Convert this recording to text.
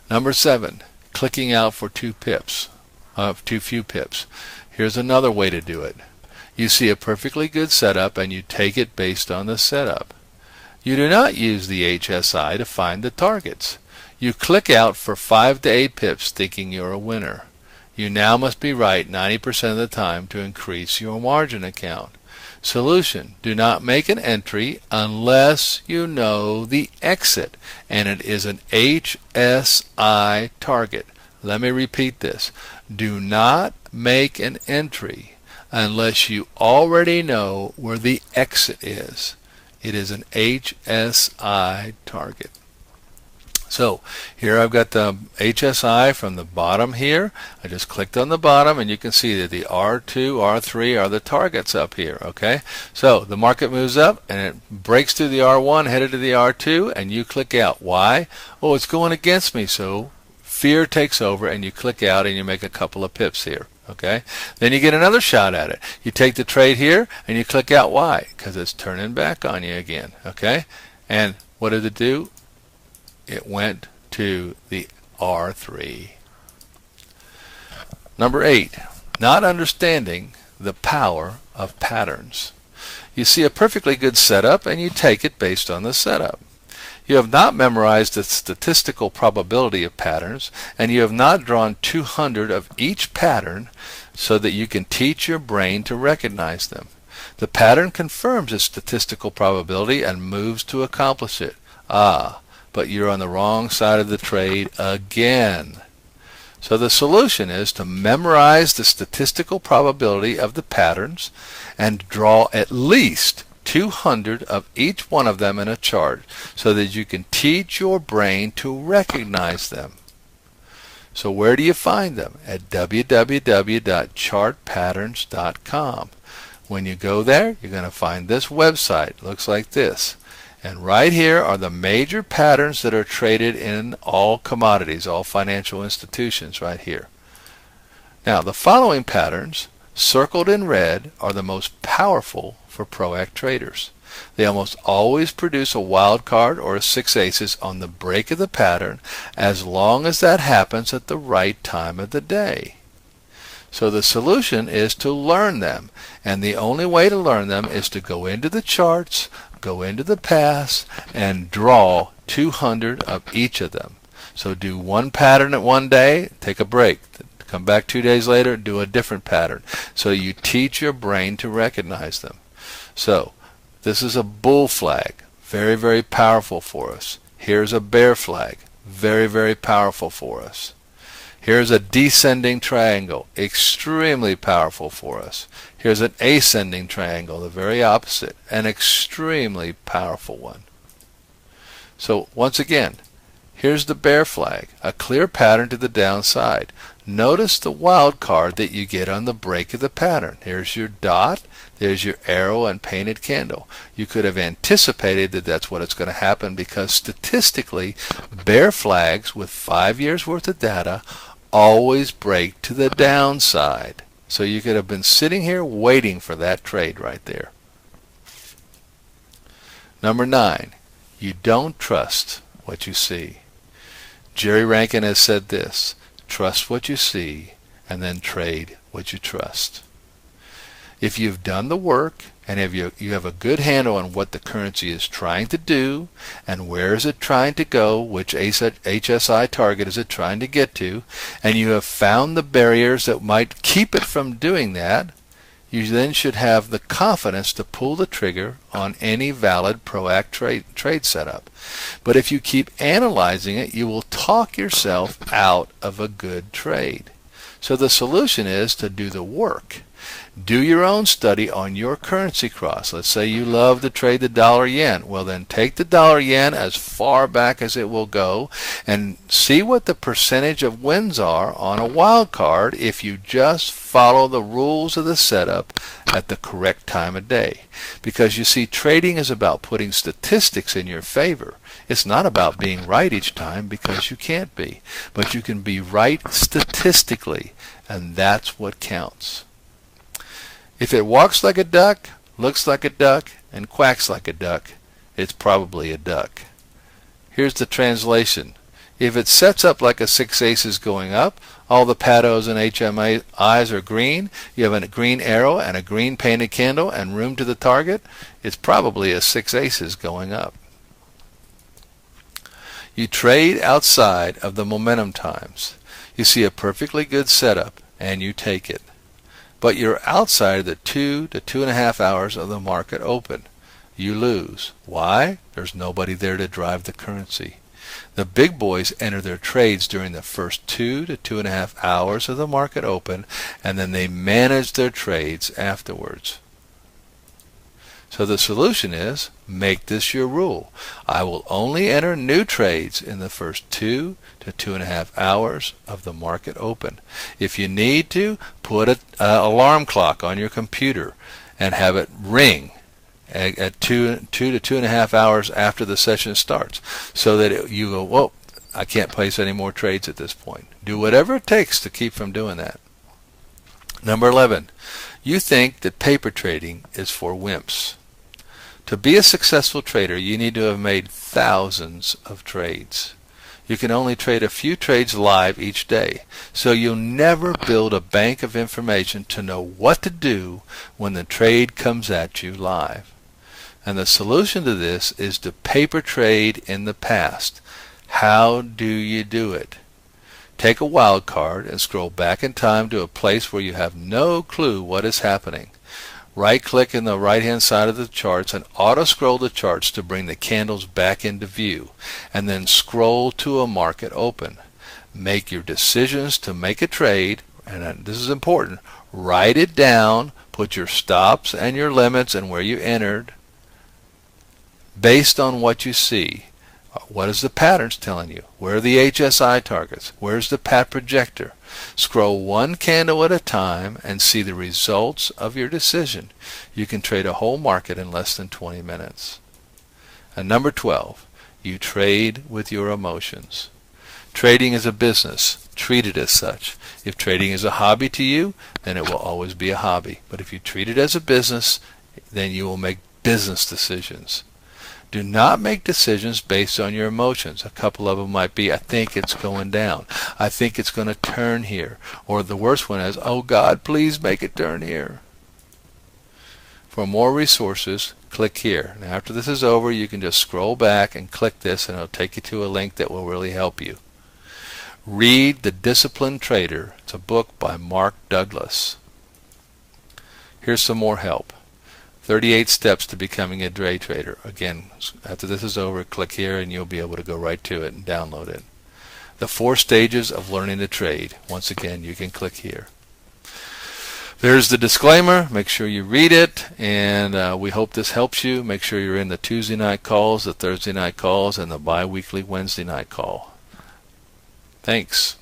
Number 7, clicking out for too few pips. Here's another way to do it. You see a perfectly good setup and you take it based on the setup. You do not use the HSI to find the targets. You click out for 5 to 8 pips thinking you're a winner. You now must be right 90% of the time to increase your margin account. Solution: do not make an entry unless you know the exit and it is an HSI target. Let me repeat this. Do not make an entry unless you already know where the exit is. It is an HSI target. So here I've got the HSI from the bottom here. I just clicked on the bottom and you can see that the R2, R3 are the targets up here. Okay, so the market moves up and it breaks through the R1 headed to the R2 and you click out. Why? Oh, it's going against me, so fear takes over and you click out and you make a couple of pips here. Okay, then you get another shot at it. You take the trade here and you click out. Why? Because it's turning back on you again. Okay, and what did it do? It went to the R3. Number 8, not understanding the power of patterns. You see a perfectly good setup and you take it based on the setup. You have not memorized the statistical probability of patterns, and you have not drawn 200 of each pattern so that you can teach your brain to recognize them. The pattern confirms its statistical probability and moves to accomplish it. But you're on the wrong side of the trade again. So the solution is to memorize the statistical probability of the patterns and draw at least 200 of each one of them in a chart so that you can teach your brain to recognize them. So where do you find them? At www.chartpatterns.com. When you go there, you're going to find this website. It looks like this. And right here are the major patterns that are traded in all commodities, all financial institutions right here. Now the following patterns, circled in red, are the most powerful for ProAct traders. They almost always produce a wild card or a 6 aces on the break of the pattern, as long as that happens at the right time of the day. So the solution is to learn them, and the only way to learn them is to go into the charts, go into the past, and draw 200 of each of them. So do one pattern at one day, take a break, come back 2 days later, do a different pattern. So you teach your brain to recognize them. So this is a bull flag, very, very powerful for us. Here's a bear flag, very, very powerful for us. Here's a descending triangle, extremely powerful for us. Here's an ascending triangle, the very opposite, an extremely powerful one. So once again, here's the bear flag, a clear pattern to the downside. Notice the wild card that you get on the break of the pattern. Here's your dot, there's your arrow and painted candle. You could have anticipated that that's what it's going to happen, because statistically, bear flags with 5 years worth of data always break to the downside. So you could have been sitting here waiting for that trade right there. Number 9, you don't trust what you see. Jerry Rankin has said this: trust what you see and then trade what you trust. If you've done the work and if you have a good handle on what the currency is trying to do and where is it trying to go, which HSI target is it trying to get to, and you have found the barriers that might keep it from doing that, you then should have the confidence to pull the trigger on any valid ProAct trade setup. But if you keep analyzing it, you will talk yourself out of a good trade. So the solution is to do the work. Do your own study on your currency cross. Let's say you love to trade the dollar yen. Well, then take the dollar yen as far back as it will go and see what the percentage of wins are on a wild card if you just follow the rules of the setup at the correct time of day. Because you see, trading is about putting statistics in your favor. It's not about being right each time, because you can't be. But you can be right statistically, and that's what counts. If it walks like a duck, looks like a duck, and quacks like a duck, it's probably a duck. Here's the translation. If it sets up like a 6 aces going up, all the PATOs and HMIs are green, you have a green arrow and a green painted candle and room to the target, it's probably a 6 aces going up. You trade outside of the momentum times. You see a perfectly good setup and you take it. But you're outside of the 2 to 2.5 hours of the market open. You lose. Why? There's nobody there to drive the currency. The big boys enter their trades during the first 2 to 2.5 hours of the market open, and then they manage their trades afterwards. So the solution is, make this your rule. I will only enter new trades in the first 2 to 2.5 hours of the market open. If you need to, put an alarm clock on your computer and have it ring at 2 to 2.5 hours after the session starts, so that you go, whoa, I can't place any more trades at this point. Do whatever it takes to keep from doing that. Number 11, you think that paper trading is for wimps. To be a successful trader, you need to have made thousands of trades. You can only trade a few trades live each day, so you'll never build a bank of information to know what to do when the trade comes at you live. And the solution to this is to paper trade in the past. How do you do it? Take a wild card and scroll back in time to a place where you have no clue what is happening. Right-click in the right-hand side of the charts and auto-scroll the charts to bring the candles back into view, and then scroll to a market open. Make your decisions to make a trade, and this is important, write it down, put your stops and your limits and where you entered based on what you see. What is the patterns telling you? Where are the HSI targets? Where's the PAT projector? Scroll one candle at a time and see the results of your decision. You can trade a whole market in less than 20 minutes. And number 12, you trade with your emotions. Trading is a business. Treat it as such. If trading is a hobby to you, then it will always be a hobby. But if you treat it as a business, then you will make business decisions. Do not make decisions based on your emotions. A couple of them might be, I think it's going down. I think it's going to turn here. Or the worst one is, oh God, please make it turn here. For more resources, click here. Now after this is over, you can just scroll back and click this and it'll take you to a link that will really help you. Read The Disciplined Trader. It's a book by Mark Douglas. Here's some more help. 38 steps to becoming a day trader. Again, after this is over, click here and you'll be able to go right to it and download it. The 4 stages of learning to trade. Once again, you can click here. There's the disclaimer. Make sure you read it, and we hope this helps you. Make sure you're in the Tuesday night calls, the Thursday night calls, and the bi-weekly Wednesday night call. Thanks.